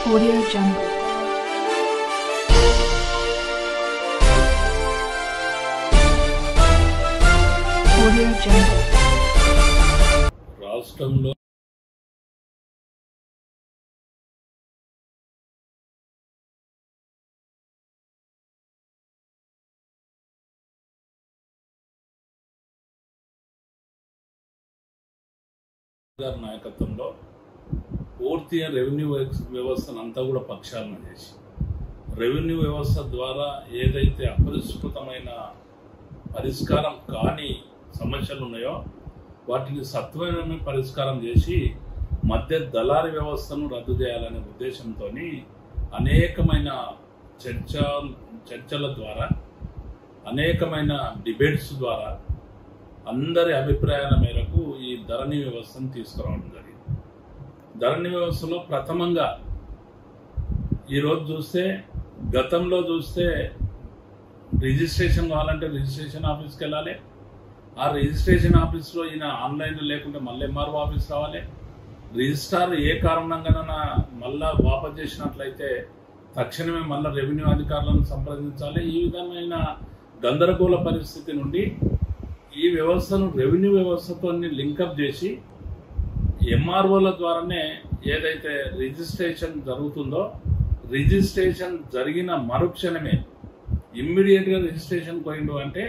Audio Jungle. Audio Jungle. రాష్ట్రంలో నాయకత్వంలో పూర్తిగా రెవెన్యూ వ్యవస్థను అంతా కూడా పక్షాలను చేసి రెవెన్యూ వ్యవస్థ ద్వారా ఏదైతే అపరిష్కృతమైన పరిష్కారం కాని సమస్యలు ఉన్నాయో వాటిని సత్వరమే పరిష్కారం చేసి మధ్య దళారీ వ్యవస్థను రద్దు చేయాలనే ఉద్దేశంతో అనేకమైన చర్చల ద్వారా అనేకమైన డిబేట్స్ ద్వారా అందరి అభిప్రాయాల మేరకు ఈ ధరణి వ్యవస్థను తీసుకురావడం జరిగింది. ధరణి వ్యవస్థలో ప్రథమంగా ఈరోజు చూస్తే గతంలో చూస్తే రిజిస్ట్రేషన్ కావాలంటే రిజిస్ట్రేషన్ ఆఫీస్కి వెళ్ళాలి. ఆ రిజిస్ట్రేషన్ ఆఫీస్లో ఈయన ఆన్లైన్లో లేకుంటే మళ్ళీ ఎంఆర్ఓ ఆఫీస్ రావాలి. రిజిస్ట్రార్ ఏ కారణంగానైనా మళ్ళా వాపసు చేసినట్లయితే తక్షణమే మళ్ళీ రెవెన్యూ అధికారులను సంప్రదించాలి. ఈ విధమైన గందరగోళ పరిస్థితి నుండి ఈ వ్యవస్థను రెవెన్యూ వ్యవస్థతో లింకప్ చేసి ఎంఆర్ఓల ద్వారానే ఏదైతే రిజిస్ట్రేషన్ జరుగుతుందో రిజిస్ట్రేషన్ జరిగిన మరుక్షణమే ఇమ్మీడియట్గా రిజిస్ట్రేషన్ పోయిండు అంటే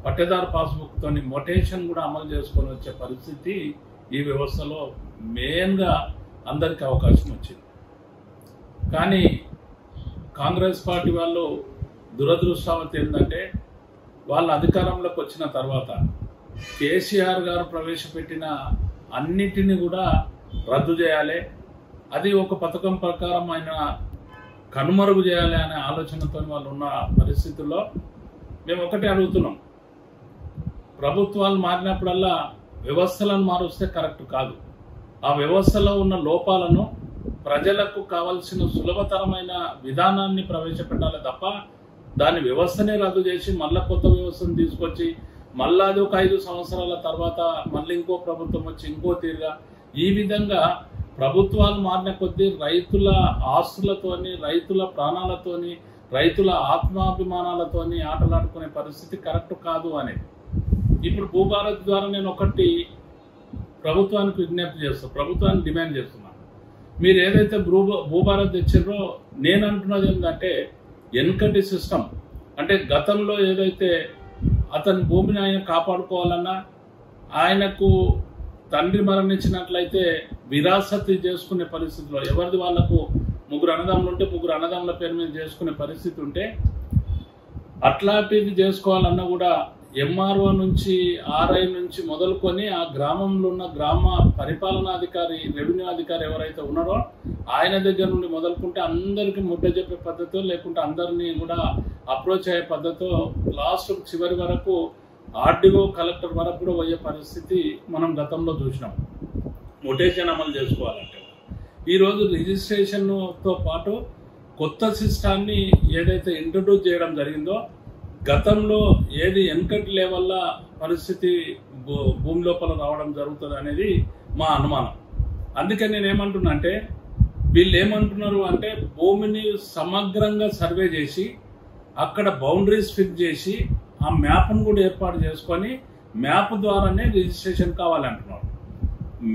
పట్టేదారు పాస్బుక్తో మొటేషన్ కూడా అమలు చేసుకొని వచ్చే పరిస్థితి ఈ వ్యవస్థలో మెయిన్గా అందరికీ అవకాశం వచ్చింది. కానీ కాంగ్రెస్ పార్టీ వాళ్ళు దురదృష్టవతి ఏంటంటే వాళ్ళ అధికారంలోకి వచ్చిన తర్వాత కేసీఆర్ గారు ప్రవేశపెట్టిన అన్నిటిని కూడా రద్దు చేయాలి, అది ఒక పథకం ప్రకారం ఆయన కనుమరుగు చేయాలి అనే ఆలోచనతో వాళ్ళు ఉన్న పరిస్థితుల్లో మేము ఒకటే అడుగుతున్నాం, ప్రభుత్వాలు మారినప్పుడల్లా వ్యవస్థలను మారుస్తే కరెక్ట్ కాదు. ఆ వ్యవస్థలో ఉన్న లోపాలను ప్రజలకు కావాల్సిన సులభతరమైన విధానాన్ని ప్రవేశపెట్టాలి తప్ప దాని వ్యవస్థనే రద్దు చేసి మళ్ళా కొత్త వ్యవస్థను తీసుకొచ్చి మళ్ళా అది ఒక 5 సంవత్సరాల తర్వాత మళ్ళీ ఇంకో ప్రభుత్వం వచ్చి ఇంకో తీరుగా ఈ విధంగా ప్రభుత్వాలు మారిన కొద్దీ రైతుల ఆస్తులతోని రైతుల ప్రాణాలతోని రైతుల ఆత్మాభిమానాలతోని ఆటలాడుకునే పరిస్థితి కరెక్ట్ కాదు అనేది ఇప్పుడు భూభారత్ ద్వారా నేను ఒకటి ప్రభుత్వానికి విజ్ఞప్తి చేస్తాను, ప్రభుత్వానికి డిమాండ్ చేస్తున్నాను. మీరు ఏదైతే భూభారత్ తెచ్చారో నేను అంటున్నది ఏంటంటే ఎన్కటి సిస్టమ్ అంటే గతంలో ఏదైతే అతని భూమిని ఆయన కాపాడుకోవాలన్నా ఆయనకు తండ్రి మరణించినట్లయితే విరాసత్ చేసుకునే పరిస్థితిలో ఎవరిది వాళ్లకు 3 అన్నదమ్ములు ఉంటే 3 అన్నదమ్ముల పేరు మీద చేసుకునే పరిస్థితి ఉంటే అట్లాంటిది చేసుకోవాలన్నా కూడా ఎంఆర్ఓ నుంచి ఆర్ఐ నుంచి మొదలుకొని ఆ గ్రామంలో ఉన్న గ్రామ పరిపాలనాధికారి రెవెన్యూ అధికారి ఎవరైతే ఉన్నారో ఆయన దగ్గర నుండి మొదలుకుంటే అందరికీ ముద్ద చెప్పే పద్ధతితో లేకుంటే అందరినీ కూడా అప్రోచ్ అయ్యే పద్ధతితో లాస్ట్ చివరి వరకు ఆర్డీఓ కలెక్టర్ వరకు కూడా పోయే పరిస్థితి మనం గతంలో చూసినాం. మొటేషన్ అమలు చేసుకోవాలంటే ఈరోజు రిజిస్ట్రేషన్తో పాటు కొత్త సిస్టాన్ని ఏదైతే ఇంట్రడ్యూస్ చేయడం జరిగిందో గతంలో ఏది వెనకటి లెవెల్ల పరిస్థితి భూమి లోపల రావడం జరుగుతుంది అనేది మా అనుమానం. అందుకని నేను ఏమంటున్నా అంటే వీళ్ళు ఏమంటున్నారు అంటే భూమిని సమగ్రంగా సర్వే చేసి అక్కడ బౌండరీస్ ఫిక్స్ చేసి ఆ మ్యాప్ను కూడా ఏర్పాటు చేసుకొని మ్యాప్ ద్వారానే రిజిస్ట్రేషన్ కావాలంటున్నారు.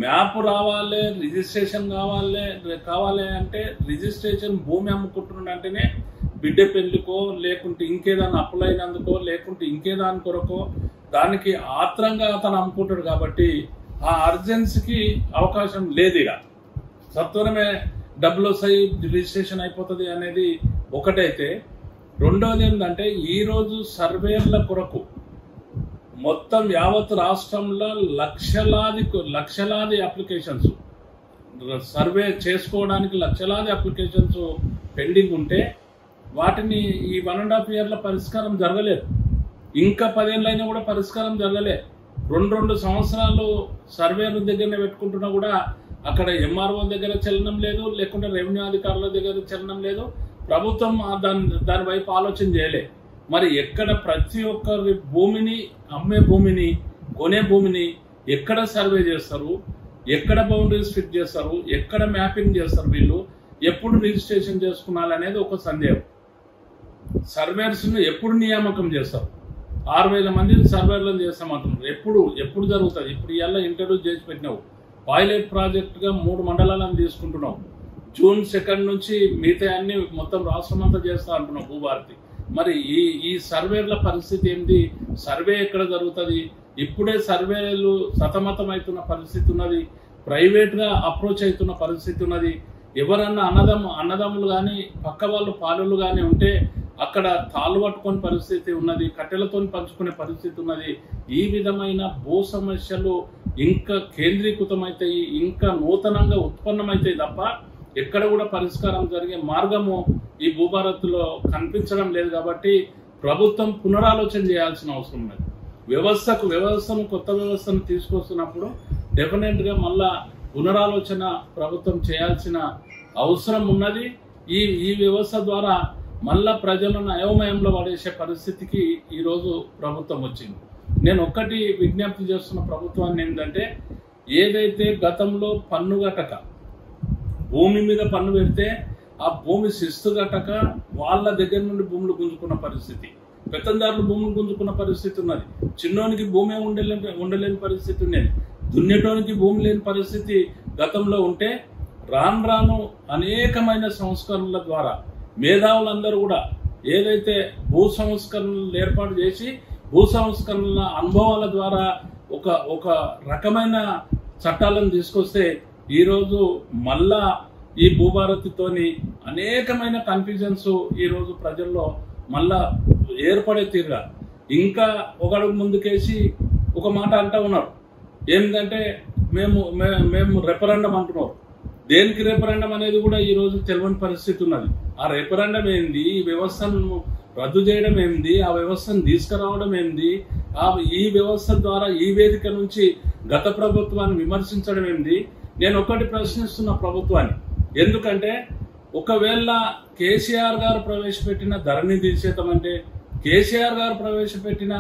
మ్యాప్ రావాలి, రిజిస్ట్రేషన్ కావాలి అంటే రిజిస్ట్రేషన్ భూమి అమ్ముకుంటున్నాడు అంటేనే బిడ్డ పెళ్లికో లేకుంటే ఇంకేదాన్ని అప్లై అయినందుకో లేకుంటే ఇంకేదాని కొరకో దానికి ఆత్రంగా అతను అమ్ముకుంటాడు కాబట్టి ఆ అర్జెన్సీకి అవకాశం లేదు. ఇక సత్వరమే డబ్బులు వస్తాయి రిజిస్ట్రేషన్ అయిపోతుంది అనేది ఒకటైతే, రెండవది ఏంటంటే ఈరోజు సర్వేల కొరకు మొత్తం యావత్ రాష్ట్రంలో లక్షలాది అప్లికేషన్స్ సర్వే చేసుకోవడానికి లక్షలాది అప్లికేషన్స్ పెండింగ్ ఉంటే వాటిని ఈ 1.5 yearల పరిష్కారం జరగలేదు. ఇంకా 10 ఏళ్ళైనా కూడా పరిష్కారం జరగలేదు. 2 సంవత్సరాలు సర్వేల దగ్గరనే పెట్టుకుంటున్నా కూడా అక్కడ ఎంఆర్ఓ దగ్గర చలనం లేదు, లేకుంటే రెవెన్యూ అధికారుల దగ్గర చలనం లేదు. ప్రభుత్వం దాని వైపు ఆలోచన చేయలే. మరి ఎక్కడ ప్రతి ఒక్కరి భూమిని అమ్మే భూమిని కొనే భూమిని ఎక్కడ సర్వే చేస్తారు, ఎక్కడ బౌండరీస్ ఫిట్ చేస్తారు, ఎక్కడ మ్యాపింగ్ చేస్తారు వీళ్ళు ఎప్పుడు రిజిస్ట్రేషన్ చేసుకున్నాలి అనేది ఒక సందేహం. సర్వేర్స్ను ఎప్పుడు నియామకం చేస్తారు? 6,000 మందిని సర్వేర్లను చేస్తామంటున్నారు. ఎప్పుడు జరుగుతుంది? ఇప్పుడు ఇలా ఇంట్రడ్యూస్ చేసి పెట్టినావు. పైలట్ ప్రాజెక్టుగా 3 మండలాలను తీసుకుంటున్నావు. జూన్ 2 నుంచి మిగతా అన్ని మొత్తం రాష్ట్రం అంతా చేస్తా అంటున్నావు భూభారతి. మరి ఈ సర్వేల పరిస్థితి ఏంటి? సర్వే ఎక్కడ జరుగుతుంది? ఇప్పుడే సర్వేలు సతమతం అవుతున్న పరిస్థితి ఉన్నది. ప్రైవేట్గా అప్రోచ్ అవుతున్న పరిస్థితి ఉన్నది. ఎవరన్నా అన్నదమ్ములు కానీ పక్క వాళ్ళు పాలులు కానీ ఉంటే అక్కడ తాళ్ళు పట్టుకునే పరిస్థితి ఉన్నది, కట్టెలతో పంచుకునే పరిస్థితి ఉన్నది. ఈ విధమైన భూ సమస్యలు ఇంకా కేంద్రీకృతమవుతాయి, ఇంకా నూతనంగా ఉత్పన్నమవుతాయి తప్ప ఎక్కడ కూడా పరిష్కారం జరిగే మార్గము ఈ భూభారత్లో కనిపించడం లేదు. కాబట్టి ప్రభుత్వం పునరాలోచన చేయాల్సిన అవసరం ఉన్నది. వ్యవస్థను కొత్త వ్యవస్థను తీసుకొస్తున్నప్పుడు డెఫినెట్గా మళ్ళా పునరాలోచన ప్రభుత్వం చేయాల్సిన అవసరం ఉన్నది. ఈ వ్యవస్థ ద్వారా మళ్ళా ప్రజలను అయోమయంలో పడేసే పరిస్థితికి ఈరోజు ప్రభుత్వం వచ్చింది. నేను ఒక్కటి విజ్ఞప్తి చేస్తున్న ప్రభుత్వాన్ని ఏంటంటే, ఏదైతే గతంలో పన్ను గట్టక భూమి మీద పన్ను పెడితే ఆ భూమి శిస్తు గట్టక వాళ్ళ దగ్గర నుండి భూములు గుంజుకున్న పరిస్థితి, పెత్తందారులు భూములు గుంజుకున్న పరిస్థితి ఉన్నది. చిన్నోనికి భూమి ఉండలేని పరిస్థితి ఉండేది. దున్నేటోనికి భూమి లేని పరిస్థితి గతంలో ఉంటే రాను అనేకమైన సంస్కరణల ద్వారా మేధావులందరూ కూడా ఏదైతే భూ సంస్కరణలు ఏర్పాటు చేసి భూ సంస్కరణల అనుభవాల ద్వారా ఒక రకమైన చట్టాలను తీసుకొస్తే ఈరోజు మళ్ళా ఈ భూభారతితోని అనేకమైన కన్ఫ్యూజన్స్ ఈరోజు ప్రజల్లో మళ్ళా ఏర్పడే తీరుగా ఇంకా ఒకడుగు ముందుకేసి ఒక మాట అంటూ ఉన్నారు. ఏంటంటే మేము రెఫరెండం అంటున్నారు. దేనికి రెఫరెండం అనేది కూడా ఈరోజు తెలియని పరిస్థితి ఉన్నది. ఆ రెఫరెండం ఏంది? ఈ వ్యవస్థను రద్దు చేయడం ఏంది? ఆ వ్యవస్థను తీసుకురావడం ఏంది? ఈ వ్యవస్థ ద్వారా ఈ వేదిక నుంచి గత ప్రభుత్వాన్ని విమర్శించడం ఏంది? నేను ఒకటి ప్రశ్నిస్తున్న ప్రభుత్వాన్ని. ఎందుకంటే ఒకవేళ కేసీఆర్ గారు ప్రవేశపెట్టిన ధరణి తీసేద్దామంటే, కేసీఆర్ గారు ప్రవేశపెట్టిన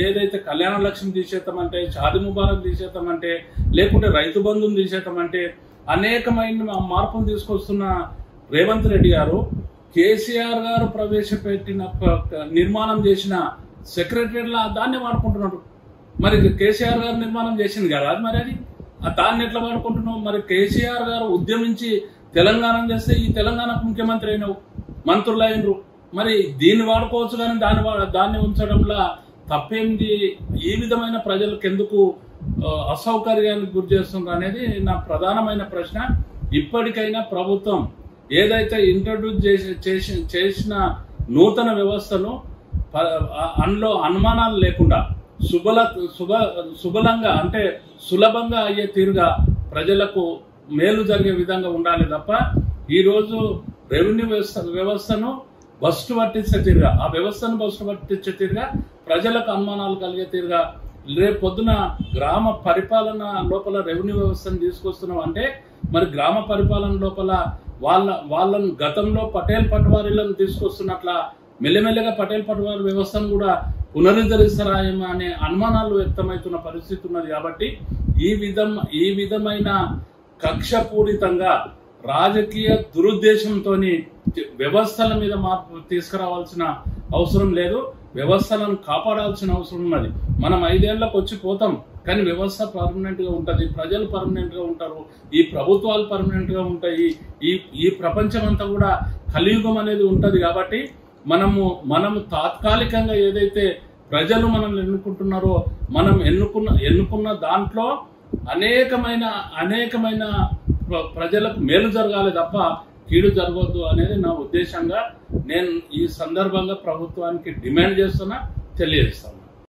ఏదైతే కళ్యాణ లక్ష్మి తీసేద్దామంటే, షాదీ ముబారక్ తీసేద్దామంటే, లేకుంటే రైతు బంధుని తీసేద్దామంటే, అనేకమైన మార్పులు తీసుకొస్తున్న రేవంత్ రెడ్డి గారు కేసీఆర్ గారు ప్రవేశపెట్టిన నిర్మాణం చేసిన సెక్రటరీలా దాన్ని వాడుకుంటున్నాడు. మరి కేసీఆర్ గారు నిర్మాణం చేసింది కదా మరి అది దాన్ని ఎట్లా వాడుకుంటున్నావు? మరి కేసీఆర్ గారు ఉద్యమించి తెలంగాణ చేస్తే ఈ తెలంగాణకు ముఖ్యమంత్రి అయినవు, మంత్రులు అయినరు. మరి దీన్ని వాడుకోవచ్చు కానీ దాన్ని ఉంచడంలో తప్పేంది? ఈ విధమైన ప్రజలకు ఎందుకు అసౌకర్యానికి గురి చేస్తున్నారు అనేది నా ప్రధానమైన ప్రశ్న. ఇప్పటికైనా ప్రభుత్వం ఏదైతే ఇంట్రడ్యూస్ చేసిన నూతన వ్యవస్థను అందులో అనుమానాలు లేకుండా సుబలంగా అంటే సులభంగా అయ్యే తీరుగా ప్రజలకు మేలు జరిగే విధంగా ఉండాలి తప్ప ఈరోజు రెవెన్యూ వ్యవస్థను బస్టు పట్టించే తీరుగా, ఆ వ్యవస్థను బస్టు పట్టించే తీరుగా, ప్రజలకు అనుమానాలు కలిగే తీరుగా రేపు పొద్దున గ్రామ పరిపాలన లోపల రెవెన్యూ వ్యవస్థను తీసుకొస్తున్నాం అంటే మరి గ్రామ పరిపాలన లోపల వాళ్ళను గతంలో పటేల్ పట్వారీలను తీసుకొస్తున్నట్ల మెల్లమెల్లగా పటేల్ పట్వారీ వ్యవస్థను కూడా పునరుద్ధరిస్తారా అనే అనుమానాలు వ్యక్తమవుతున్న పరిస్థితి ఉన్నది. కాబట్టి ఈ విధమైన కక్షపూరితంగా రాజకీయ దురుద్దేశంతో వ్యవస్థల మీద మార్పు తీసుకురావాల్సిన అవసరం లేదు. వ్యవస్థలను కాపాడాల్సిన అవసరం ఉన్నది. మనం 5 ఏళ్లకు వచ్చి పోతాం కానీ వ్యవస్థ పర్మనెంట్ గా ఉంటుంది, ప్రజలు పర్మనెంట్ గా ఉంటారు, ఈ ప్రభుత్వాలు పర్మనెంట్ గా ఉంటాయి. ఈ ప్రపంచం అంతా కూడా కలియుగం అనేది ఉంటది. కాబట్టి మనము తాత్కాలికంగా ఏదైతే ప్రజలు మనల్ని ఎన్నుకుంటున్నారో మనం ఎన్నుకున్న దాంట్లో అనేకమైన ప్రజలకు మేలు జరగాలి తప్ప కీడు జరగవద్దు అనేది నా ఉద్దేశంగా నేను ఈ సందర్భంగా ప్రభుత్వానికి డిమాండ్ చేస్తున్నా, తెలియజేస్తాను.